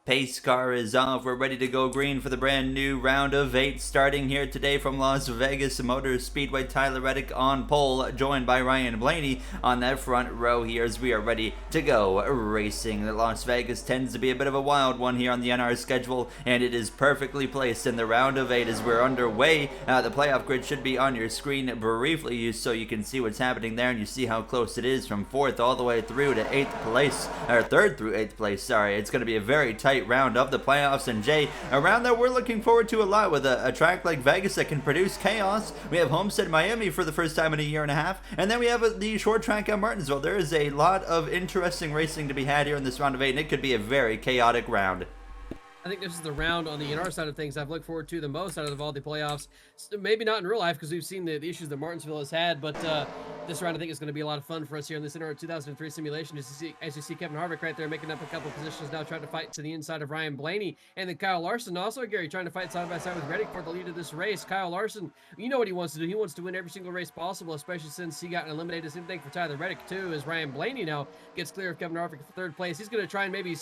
Pace car is off. We're ready to go green for the brand new round of 8 starting here today from Las Vegas Motor Speedway. Tyler Reddick on pole, joined by Ryan Blaney on that front row here as we are ready to go racing. Las Vegas tends to be a bit of a wild one here on the NR schedule, and it is perfectly placed in the round of 8 as we're underway. The playoff grid should be on your screen briefly so you can see what's happening there, and you see how close it is from 4th all the way through to 8th place, or 3rd through 8th place, sorry. It's going to be a very tight round of the playoffs, and Jay, a round that we're looking forward to a lot with a track like Vegas that can produce chaos. We have Homestead Miami for the first time in a year and a half, and then we have the short track at Martinsville. There is a lot of interesting racing to be had here in this round of 8, and it could be a very chaotic round. I think this is the round on the NR side of things I've looked forward to the most out of all the playoffs. Maybe not in real life because we've seen the issues that Martinsville has had, but this round I think is going to be a lot of fun for us here in this NR 2003 simulation. As you see Kevin Harvick right there making up a couple positions now, trying to fight to the inside of Ryan Blaney, and then Kyle Larson also, Gary, trying to fight side by side with Reddick for the lead of this race. Kyle Larson, you know what he wants to do. He wants to win every single race possible, especially since he got eliminated. Same thing for Tyler Reddick too, as Ryan Blaney now gets clear of Kevin Harvick for 3rd place. He's going to try and maybe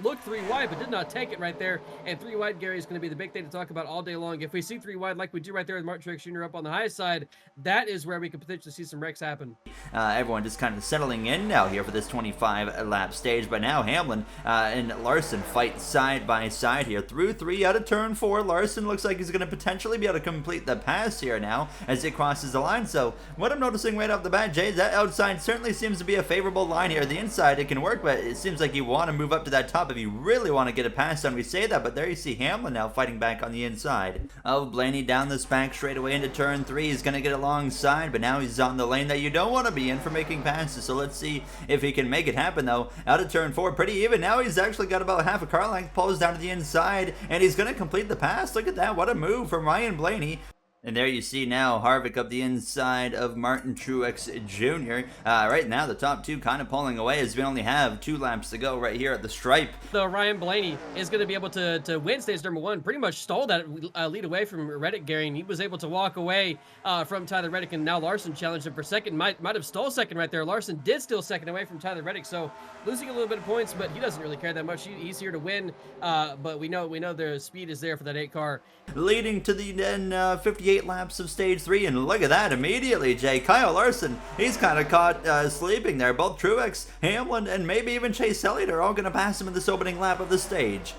look 3 wide, but did not take it right there. And 3 wide, Gary, is going to be the big thing to talk about all day long. If we see 3 wide like we do right there with Martin Truex Jr. up on the high side, that is where we could potentially see some wrecks happen. Everyone just kind of settling in now here for this 25-lap stage, but now Hamlin and Larson fight side by side here through 3 out of turn 4. Larson looks like he's going to potentially be able to complete the pass here now as he crosses the line. So what I'm noticing right off the bat, Jay, that outside certainly seems to be a favorable line here. The inside, it can work, but it seems like you want to move up to that top if you really want to get a pass on. We say that, but there you see Hamlin now fighting back on the inside of Blaney down this back straightaway into turn 3. He's going to get alongside, but now he's on the lane that you don't want to be in for making passes. So let's see if he can make it happen, though. Out of turn 4, pretty even. Now he's actually got about half a car length, pulls down to the inside, and he's going to complete the pass. Look at that. What a move from Ryan Blaney. And there you see now Harvick up the inside of Martin Truex Jr. Right now, the top 2 kind of pulling away as we only have 2 laps to go right here at the stripe. So Ryan Blaney is going to be able to win stage number 1. Pretty much stole that lead away from Reddick, Gary, and he was able to walk away from Tyler Reddick, and now Larson challenged him for 2nd. Might have stole 2nd right there. Larson did steal 2nd away from Tyler Reddick, so losing a little bit of points, but he doesn't really care that much. He's here to win, but we know the speed is there for that 8 car. Leading to the 58 laps of stage 3, and look at that immediately, Jay. Kyle Larson, he's kind of caught sleeping there. Both Truex, Hamlin, and maybe even Chase Elliott are all going to pass him in this opening lap of the stage.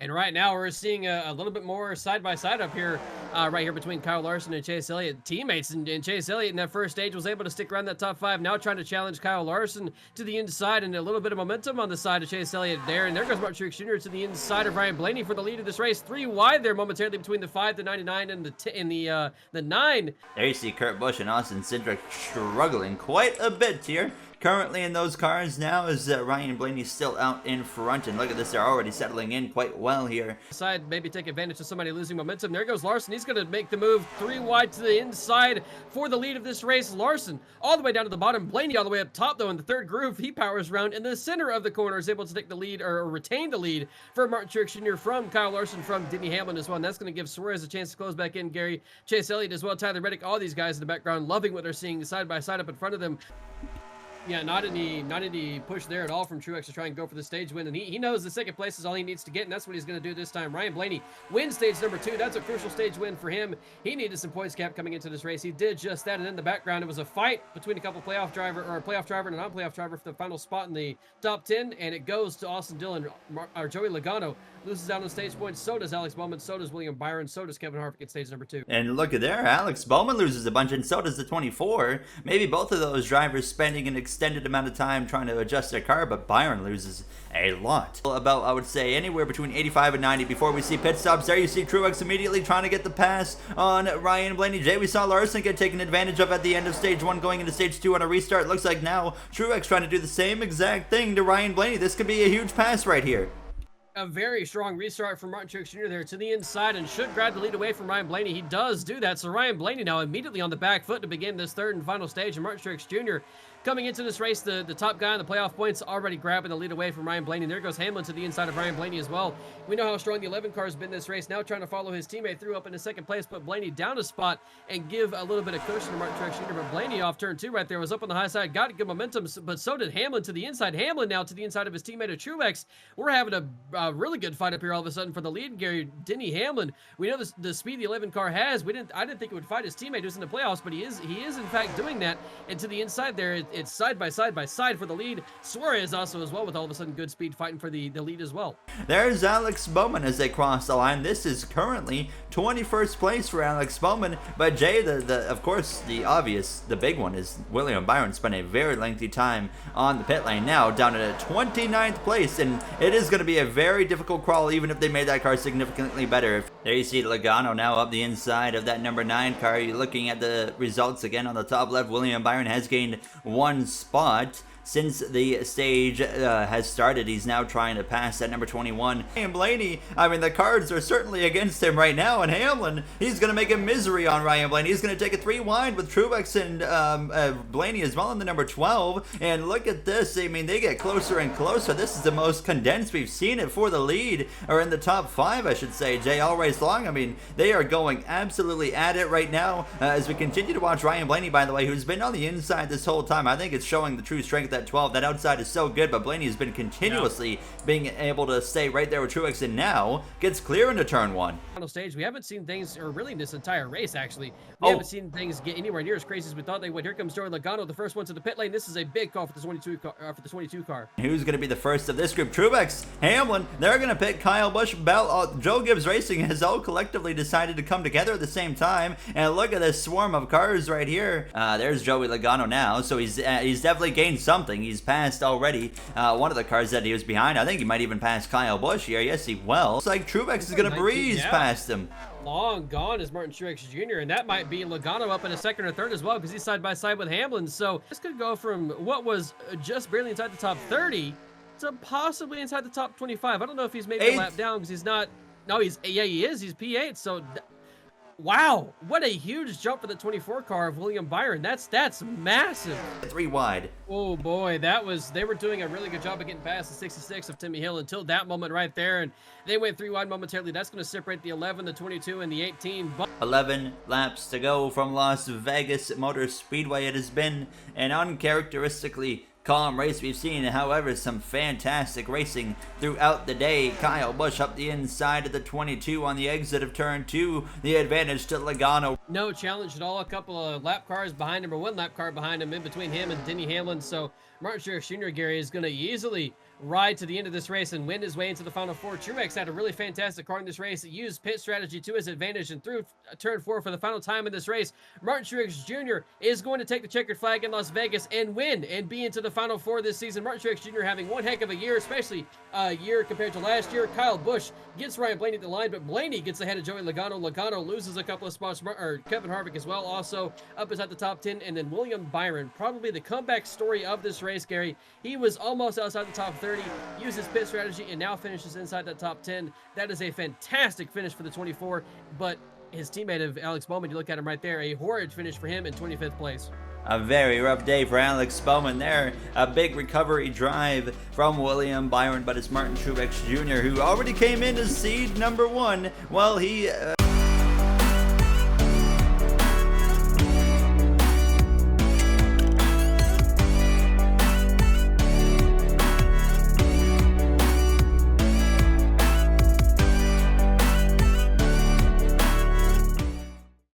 And right now we're seeing a little bit more side-by-side up here, right here between Kyle Larson and Chase Elliott. Teammates, and Chase Elliott in that first stage was able to stick around that top 5. Now trying to challenge Kyle Larson to the inside, and a little bit of momentum on the side of Chase Elliott there. And there goes Martin Truex Jr. to the inside of Ryan Blaney for the lead of this race. 3 wide there momentarily between the 5, the 99, and the 9. There you see Kurt Busch and Austin Cindric struggling quite a bit here. Currently in those cars now is Ryan Blaney still out in front, and look at this, they're already settling in quite well here. Side, maybe take advantage of somebody losing momentum. There goes Larson. He's going to make the move 3 wide to the inside for the lead of this race. Larson all the way down to the bottom. Blaney all the way up top, though, in the 3rd groove. He powers around in the center of the corner, is able to take the lead, or retain the lead for Martin Truex Jr. from Kyle Larson, from Denny Hamlin as well. And that's going to give Suarez a chance to close back in, Gary. Chase Elliott as well, Tyler Reddick, all these guys in the background loving what they're seeing side by side up in front of them. Yeah, not any push there at all from Truex to try and go for the stage win, and he knows the 2nd place is all he needs to get, and that's what he's going to do this time. Ryan Blaney wins stage number 2. That's a crucial stage win for him. He needed some points cap coming into this race. He did just that, and in the background, it was a fight between a couple playoff driver and a non-playoff driver for the final spot in the top 10, and it goes to Austin Dillon, or Joey Logano. Loses out on stage points. So does Alex Bowman. So does William Byron. So does Kevin Harvick at stage number 2. And look at there, Alex Bowman loses a bunch, and so does the 24. Maybe both of those drivers spending an extended amount of time trying to adjust their car, but Byron loses a lot. About, I would say, anywhere between 85 and 90 before we see pit stops. There you see Truex immediately trying to get the pass on Ryan Blaney. Jay, we saw Larson get taken advantage of at the end of stage 1 going into stage 2 on a restart. Looks like now Truex trying to do the same exact thing to Ryan Blaney. This could be a huge pass right here. A very strong restart from Martin Truex Jr. there to the inside, and should grab the lead away from Ryan Blaney. He does do that, so Ryan Blaney now immediately on the back foot to begin this 3rd and final stage, and Martin Truex Jr. Coming into this race, the top guy on the playoff points already grabbing the lead away from Ryan Blaney. There goes Hamlin to the inside of Ryan Blaney as well. We know how strong the 11 car has been this race. Now trying to follow his teammate through up into second place, put Blaney down a spot and give a little bit of cushion to Martin Truex Jr. But Blaney off turn 2 right there was up on the high side, got good momentum, but so did Hamlin to the inside. Hamlin now to the inside of his teammate of Truex. We're having a really good fight up here all of a sudden for the lead, Gary. Denny Hamlin. We know the speed the 11 car has. I didn't think it would fight his teammate who's in the playoffs, but he is in fact doing that. And to the inside there, it's side by side for the lead. Suarez also as well with all of a sudden good speed fighting for the lead as well. There's Alex Bowman as they cross the line. This is currently 21st place for Alex Bowman. But Jay, of course, the big one is William Byron spent a very lengthy time on the pit lane, now down at a 29th place, and it is going to be a very difficult crawl even if they made that car significantly better. There you see Logano now up the inside of that number 9 car. You're looking at the results again on the top left. William Byron has gained 1 spot since the stage has started. He's now trying to pass that number 21. And Blaney, I mean, the cards are certainly against him right now. And Hamlin, he's going to make a misery on Ryan Blaney. He's going to take a 3 wide with Truex and Blaney as well in the number 12. And look at this. I mean, they get closer and closer. This is the most condensed we've seen it for the lead, or in the top 5, I should say, Jay, all race long. I mean, they are going absolutely at it right now as we continue to watch Ryan Blaney, by the way, who's been on the inside this whole time. I think it's showing the true strength at 12. That outside is so good, but Blaney has been continuously being able to stay right there with Truex, and now gets clear into turn 1. Final stage, we haven't seen things, or really this entire race actually, we haven't seen things get anywhere near as crazy as we thought they would. Here comes Joey Logano, the first one to the pit lane. This is a big call for the 22 car. Who's going to be the first of this group? Truex, Hamlin, they're going to pick Kyle Busch, Bell, Joe Gibbs Racing has all collectively decided to come together at the same time, and look at this swarm of cars right here. There's Joey Logano now, so he's definitely gained something. He's passed already one of the cars that he was behind. I think he might even pass Kyle Busch here. Yes, he will. Looks like Truex is going to breeze past him. Long gone is Martin Truex Jr., and that might be Logano up in a second or third as well, because he's side by side with Hamlin. So this could go from what was just barely inside the top 30 to possibly inside the top 25. I don't know if he's maybe a lap down because he's not. No, he is. He's P8. So wow, what a huge jump for the 24 car of William Byron. That's massive. 3 wide. Oh boy, they were doing a really good job of getting past the 66 of Timmy Hill until that moment right there, and they went 3 wide momentarily. That's going to separate the 11, the 22, and the 18. 11 laps to go from Las Vegas Motor Speedway. It has been an uncharacteristically calm race we've seen, however, some fantastic racing throughout the day. Kyle Busch up the inside of the 22 on the exit of turn 2, the advantage to Logano. No challenge at all. A couple of lap cars behind him, or 1 lap car behind him, in between him and Denny Hamlin. So Martin Truex Jr., Gary, is going to easily ride to the end of this race and win his way into the final 4. Truex had a really fantastic car in this race. He used pit strategy to his advantage and through turn 4 for the final time in this race. Martin Truex Jr. is going to take the checkered flag in Las Vegas and win and be into the final 4 this season. Martin Truex Jr. having one heck of a year, especially a year compared to last year. Kyle Busch gets Ryan Blaney at the line, but Blaney gets ahead of Joey Logano. Logano loses a couple of spots, or Kevin Harvick as well, also up inside the top 10. And then William Byron, probably the comeback story of this race, Gary. He was almost outside the top 30, used his pit strategy, and now finishes inside that top 10. That is a fantastic finish for the 24, but his teammate of Alex Bowman, you look at him right there, a horrid finish for him in 25th place. A very rough day for Alex Bowman there. A big recovery drive from William Byron, but it's Martin Truex Jr., who already came in as seed number 1. Well, he